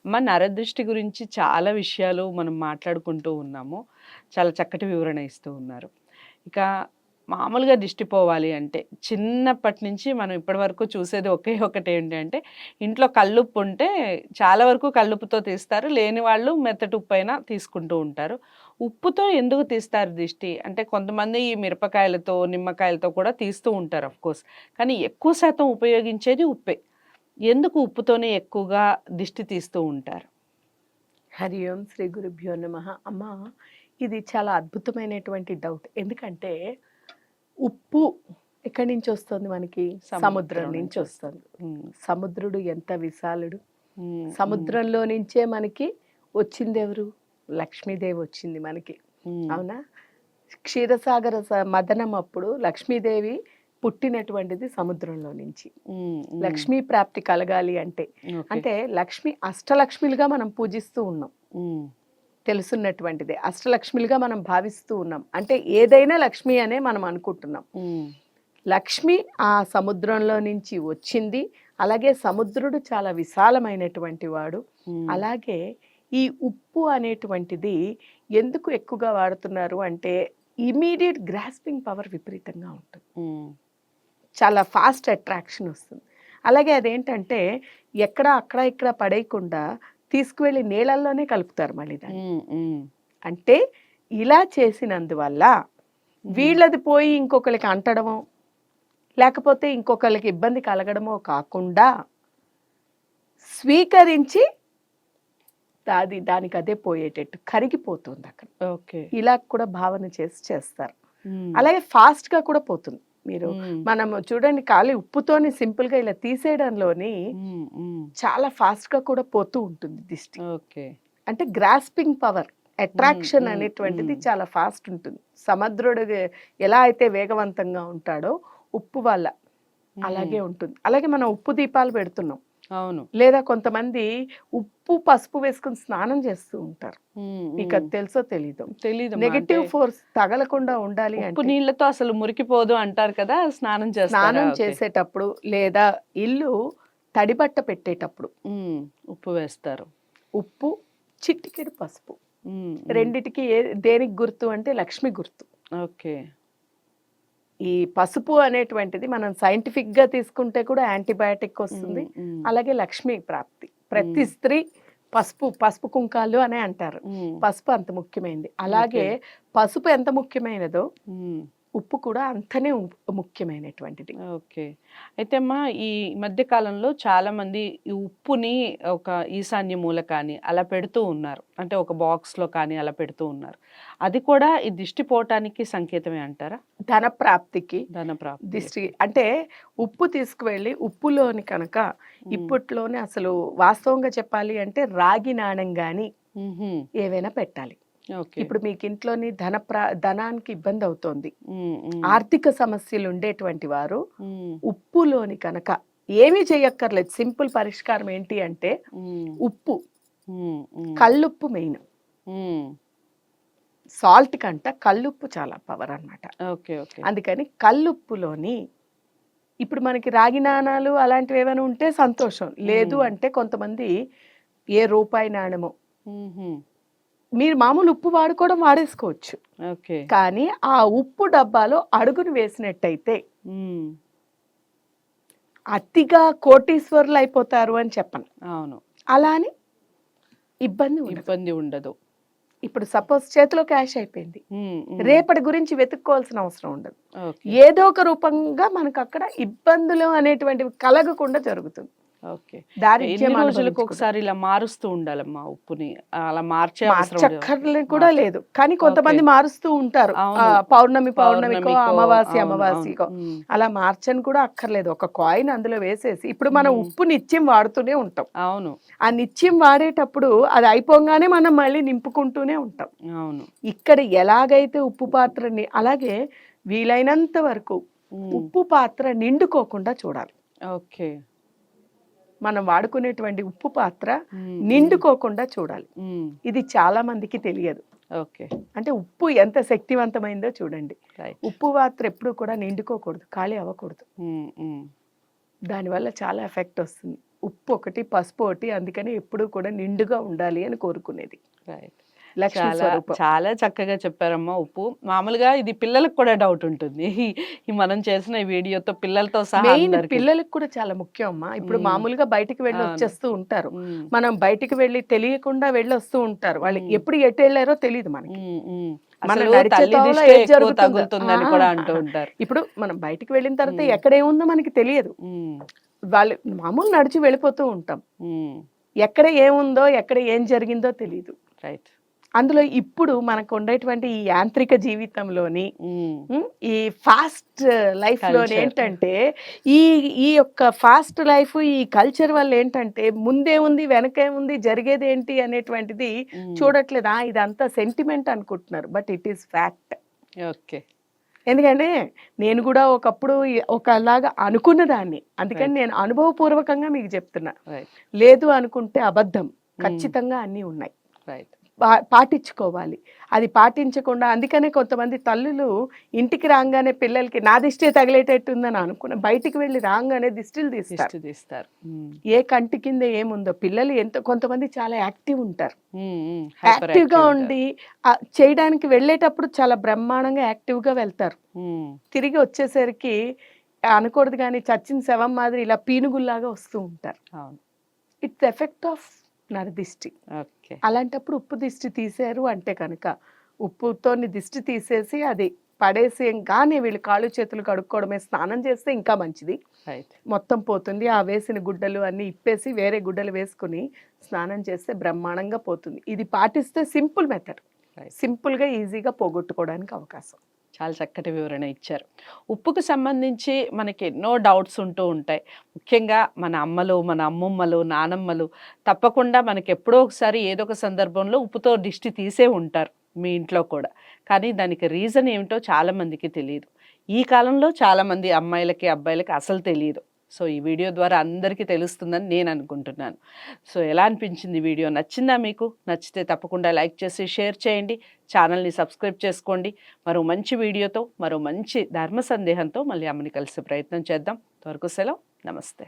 అమ్మ నరదృష్టి గురించి చాలా విషయాలు మనం మాట్లాడుకుంటూ ఉన్నాము. చాలా చక్కటి వివరణ ఇస్తూ ఉన్నారు. ఇక మామూలుగా దిష్టి పోవాలి అంటే చిన్నప్పటి నుంచి మనం ఇప్పటివరకు చూసేది ఒకే ఒకటి ఏంటంటే ఇంట్లో కల్లుప్పు ఉంటే చాలా వరకు కల్లుప్పుతో తీస్తారు. లేని వాళ్ళు మెత్తటి ఉప్పైనా తీసుకుంటూ ఉంటారు. ఉప్పుతో ఎందుకు తీస్తారు దిష్టి? అంటే కొంతమంది ఈ మిరపకాయలతో, నిమ్మకాయలతో కూడా తీస్తూ ఉంటారు ఆఫ్‌కోర్స్. కానీ ఎక్కువ శాతం ఉపయోగించేది ఉప్పే. ఎందుకు ఉప్పుతోనే ఎక్కువగా దిష్టి తీస్తూ ఉంటారు? హరి ఓం శ్రీ గురుభ్యో నమః. అమ్మ, ఇది చాలా అద్భుతమైనటువంటి డౌట్. ఎందుకంటే ఉప్పు ఎక్కడి నుంచి వస్తుంది మనకి? సముద్రం నుంచి వస్తుంది. సముద్రుడు ఎంత విశాలుడు. సముద్రంలో నుంచే మనకి వచ్చింది ఎవరు? లక్ష్మీదేవి వచ్చింది మనకి. అవునా? క్షీరసాగర మదనం అప్పుడు లక్ష్మీదేవి పుట్టినటువంటిది సముద్రంలో నుంచి. లక్ష్మీ ప్రాప్తి కలగాలి అంటే అంటే లక్ష్మి అష్టలక్ష్మిలుగా మనం పూజిస్తూ ఉన్నాం. తెలుసున్నటువంటిదే అష్టలక్ష్మిలుగా మనం భావిస్తూ ఉన్నాం. అంటే ఏదైనా లక్ష్మి అనే మనం అనుకుంటున్నాం. లక్ష్మి ఆ సముద్రంలో నుంచి వచ్చింది. అలాగే సముద్రుడు చాలా విశాలమైనటువంటి వాడు. అలాగే ఈ ఉప్పు అనేటువంటిది ఎందుకు ఎక్కువగా వాడుతున్నారు అంటే ఇమీడియట్ గ్రాస్పింగ్ పవర్ విపరీతంగా ఉంటుంది. చాలా ఫాస్ట్ అట్రాక్షన్ వస్తుంది. అలాగే అదేంటంటే అక్కడ ఇక్కడ పడేయకుండా తీసుకువెళ్ళి నీళ్ళల్లోనే కలుపుతారు మళ్ళీ దాన్ని. అంటే ఇలా చేసినందువల్ల వీళ్ళది పోయి ఇంకొకరికి అంటడమో లేకపోతే ఇంకొకరికి ఇబ్బంది కలగడమో కాకుండా స్వీకరించి దానికి అదే పోయేటట్టు కరిగిపోతుంది అక్కడ. ఓకే, ఇలా కూడా భావన చేస్తారు. అలాగే ఫాస్ట్ గా కూడా పోతుంది. మీరు మనం చూడండి, ఖాళీ ఉప్పుతోని సింపుల్ గా ఇలా తీసేయడంలోని చాలా ఫాస్ట్ గా కూడా పోతూ ఉంటుంది దిష్టి. ఓకే, అంటే గ్రాస్పింగ్ పవర్, అట్రాక్షన్ అనేటువంటిది చాలా ఫాస్ట్ ఉంటుంది. సముద్రుడు ఎలా అయితే వేగవంతంగా ఉంటాడో ఉప్పు వల్ల అలాగే ఉంటుంది. అలాగే మనం ఉప్పు దీపాలు పెడుతున్నాం. అవును, లేదా కొంతమంది ఉప్పు పసుపు వేసుకుని స్నానం చేస్తూ ఉంటారు. మీకు అది తెలుసో తెలీదు. నెగటివ్ ఫోర్స్ తగలకుండా ఉండాలి ఉప్పు నీళ్ళతో అసలు మురికిపోదు అంటారు కదా, స్నానం చేసేటప్పుడు లేదా ఇల్లు తడిబట్ట పెట్టేటప్పుడు ఉప్పు వేస్తారు. ఉప్పు, చిటికెడు పసుపు, రెండిటికి దేనికి గుర్తు అంటే లక్ష్మి గుర్తు. ఓకే, ఈ పసుపు అనేటువంటిది మనం సైంటిఫిక్ గా తీసుకుంటే కూడా యాంటీబయాటిక్ వస్తుంది. అలాగే లక్ష్మీ ప్రాప్తి. ప్రతి స్త్రీ పసుపు కుంకాలు అనే అంటారు. పసుపు అంత ముఖ్యమైనది. అలాగే పసుపు ఎంత ముఖ్యమైనదో ఉప్పు కూడా అంతనే ముఖ్యమైనటువంటిది. ఓకే, అయితే అమ్మా ఈ మధ్య కాలంలో చాలా మంది ఈ ఉప్పుని ఒక ఈశాన్య మూల కానీ అలా పెడుతూ ఉన్నారు. అంటే ఒక బాక్స్ లో కానీ అలా పెడుతూ ఉన్నారు. అది కూడా ఈ దిష్టి పోవటానికి సంకేతమే అంటారా? ధన ప్రాప్తికి. దిష్టి అంటే ఉప్పు తీసుకువెళ్ళి ఉప్పులోని కనుక ఇప్పట్లోనే అసలు వాస్తవంగా చెప్పాలి అంటే రాగి నాణెం గాని ఏవైనా పెట్టాలి. ఇప్పుడు మీకు ఇంట్లోని ధనానికి ఇబ్బంది అవుతోంది, ఆర్థిక సమస్యలు ఉండేటువంటి వారు ఉప్పులోని కనుక ఏమీ చేయక్కర్లేదు. సింపుల్ పరిష్కారం ఏంటి అంటే ఉప్పు, కల్లుప్పు మెయిన్. సాల్ట్ కంట కల్లుప్పు చాలా పవర్ అన్నమాట. అందుకని కల్లుప్పులోని ఇప్పుడు మనకి రాగి నాణాలు అలాంటివి ఏమైనా ఉంటే సంతోషం. లేదు అంటే కొంతమంది ఏ రూపాయి నాణెమో మీరు మామూలు ఉప్పు వాడేసుకోవచ్చు. కానీ ఆ ఉప్పు డబ్బాలో అడుగును వేసినట్టయితే అతిగా కోటీశ్వరులు అయిపోతారు అని చెప్పను. అవును, అలా అని ఇబ్బంది ఉండదు. ఇప్పుడు సపోజ్ చేతిలో క్యాష్ అయిపోయింది, రేపటి గురించి వెతుక్కోవాల్సిన అవసరం ఉండదు. ఏదో ఒక రూపంగా మనకు అక్కడ ఇబ్బందులు అనేటువంటివి కలగకుండా జరుగుతుంది. రోజులకు ఒకసారి ఇలా మారుస్తూ ఉండాలమ్మా ఉప్పుని? అలా మార్చక్కర్లు కూడా లేదు, కానీ కొంతమంది మారుస్తూ ఉంటారు. పౌర్ణమికో అమావాస్యకో అలా మార్చని కూడా అక్కర్లేదు. ఒక కాయిన్ అందులో వేసేసి ఇప్పుడు మనం ఉప్పు నిత్యం వాడుతూనే ఉంటాం. అవును, ఆ నిత్యం వాడేటప్పుడు అది అయిపోగానే మనం మళ్ళీ నింపుకుంటూనే ఉంటాం. అవును, ఇక్కడ ఎలాగైతే ఉప్పు పాత్రని అలాగే వీలైనంత వరకు ఉప్పు పాత్ర నిండుకోకుండా చూడాలి. ఓకే, మనం వాడుకునేటువంటి ఉప్పు పాత్ర నిండుకోకుండా చూడాలి. ఇది చాలా మందికి తెలియదు. ఓకే, అంటే ఉప్పు ఎంత శక్తివంతమైందో చూడండి. ఉప్పు పాత్ర ఎప్పుడు కూడా నిండుకోకూడదు, ఖాళీ అవ్వకూడదు. దానివల్ల చాలా ఎఫెక్ట్ వస్తుంది. ఉప్పు ఒకటి, పసుపు ఒకటి, అందుకని ఎప్పుడూ కూడా నిండుగా ఉండాలి అని కోరుకునేది. రైట్. లక్ష్మీ చాలా స్వరూపం. చాలా చక్కగా చెప్పారమ్మా. ఉప్పు మామూలుగా ఇది పిల్లలకు కూడా డౌట్ ఉంటుంది. ఈ మనం చేసిన ఈ వీడియోతో పిల్లలతో సహా మెయిన్ అందరికి. పిల్లలకి కూడా చాలా ముఖ్యం అమ్మా. ఇప్పుడు మామూలుగా బయటికి వెళ్ళి అవును. వచ్చేస్తూ ఉంటారు. ఉమ్, మనం బయటికి వెళ్ళి తెలియకుండా వెళ్ళి వస్తూ ఉంటారు. వాళ్ళు ఉమ్, ఎప్పుడు ఎటు వెళ్ళారో తెలియదు మనకి. ఉమ్, ఉమ్. మన అసలు నడిచే తల్లి తోవలో దిష్టే ఏది ఎక్కువ జరుగుతుందో తగులుతుందని కూడా అంటూ ఉంటారు. ఇప్పుడు మనం బయటికి వెళ్ళిన తర్వాత ఉమ్, ఎక్కడ ఏముందో మనకి తెలియదు. ఉమ్, వాళ్ళు మామూలు నడిచి వెళ్ళిపోతూ ఉంటాం. ఉమ్. ఎక్కడ ఏముందో ఎక్కడ ఏం జరిగిందో తెలియదు. రైట్. అందులో ఇప్పుడు మనకు ఉండేటువంటి ఈ యాంత్రిక జీవితంలోని ఉమ్. ఈ ఫాస్ట్ లైఫ్ లోని Culture. ఏంటంటే ఈ ఈ యొక్క ఫాస్ట్ లైఫ్ ఈ కల్చర్ వల్ల ఏంటంటే ముందే ఉంది వెనకే ఉంది జరిగేది ఏంటి అనేటువంటిది ఉమ్. చూడట్లేదా, ఇదంతా సెంటిమెంట్ అనుకుంటున్నారు, but it is fact. Okay. ఎందుకంటే నేను కూడా ఒకప్పుడు ఒకలాగా అనుకున్న దాన్ని, అందుకని రైట్. నేను అనుభవపూర్వకంగా మీకు చెప్తున్నా. రైట్. లేదు అనుకుంటే అబద్ధం. ఖచ్చితంగా అన్నీ ఉన్నాయి, రైట్. పాటించుకోవాలి. అది పాటించకుండా అందుకనే కొంతమంది తల్లులు ఇంటికి రాగానే పిల్లలకి నా దిష్టి తగిలేటట్టుందని అనుకున్న బయటికి వెళ్ళి రాగానే దిష్టిలు తీస్తారు. దిష్టి తీస్తారు. ఉమ్, ఏ కంటి కింద ఏముందో పిల్లలు ఎంత కొంతమంది చాలా యాక్టివ్ ఉంటారు. ఉమ్, ఉమ్. Hyper యాక్టివ్ గా active ఉండి చేయడానికి వెళ్ళేటప్పుడు చాలా బ్రహ్మాండంగా యాక్టివ్ గా వెళ్తారు. ఉమ్, తిరిగి వచ్చేసరికి అనకూడదు కానీ చచ్చిన శవం మాదిరి ఇలా పీనుగుల్లాగా వస్తూ ఉంటారు. అవును. ఇట్స్ ఎఫెక్ట్ ఆఫ్ నరదిష్టి. ఓకే. అలాంటప్పుడు ఉప్పు దిష్టి తీసారు అంటే కనుక ఉప్పుతోని దిష్టి తీసేసి అది పడేసి కానీ వీళ్ళు కాళ్ళు చేతులు కడుక్కోవడమే, స్నానం చేస్తే ఇంకా మంచిది, రైట్. మొత్తం పోతుంది. ఆ వేసిన గుడ్డలు అన్నీ ఇప్పేసి వేరే గుడ్డలు వేసుకుని స్నానం చేస్తే బ్రహ్మాండంగా పోతుంది. ఇది పాటిస్తే సింపుల్ మెథడ్, రైట్. సింపుల్గా ఈజీగా పోగొట్టుకోవడానికి అవకాశం. చాలా చక్కటి వివరణ ఇచ్చారు. ఉప్పుకు సంబంధించి మనకి ఎన్నో డౌట్స్ ఉంటూ ఉంటాయి. ముఖ్యంగా మన అమ్మలు, మన అమ్మమ్మలు, నానమ్మలు తప్పకుండా మనకి ఎప్పుడో ఒకసారి ఏదో ఒక సందర్భంలో ఉప్పుతో దిష్టి తీసే ఉంటారు మీ ఇంట్లో కూడా. కానీ దానికి రీజన్ ఏమిటో చాలామందికి తెలియదు. ఈ కాలంలో చాలామంది అమ్మాయిలకి, అబ్బాయిలకి అసలు తెలియదు. సో ఈ వీడియో ద్వారా అందరికీ తెలుస్తుందని నేను అనుకుంటున్నాను. సో ఎలా అనిపించింది వీడియో? నచ్చిందా మీకు? నచ్చితే తప్పకుండా లైక్ చేసి షేర్ చేయండి. ఛానల్ని సబ్స్క్రైబ్ చేసుకోండి. మరో మంచి వీడియోతో, మరో మంచి ధర్మ సందేహంతో మళ్ళీ అమ్మని కలిసే ప్రయత్నం చేద్దాం. అంతవరకు సెలవు. నమస్తే.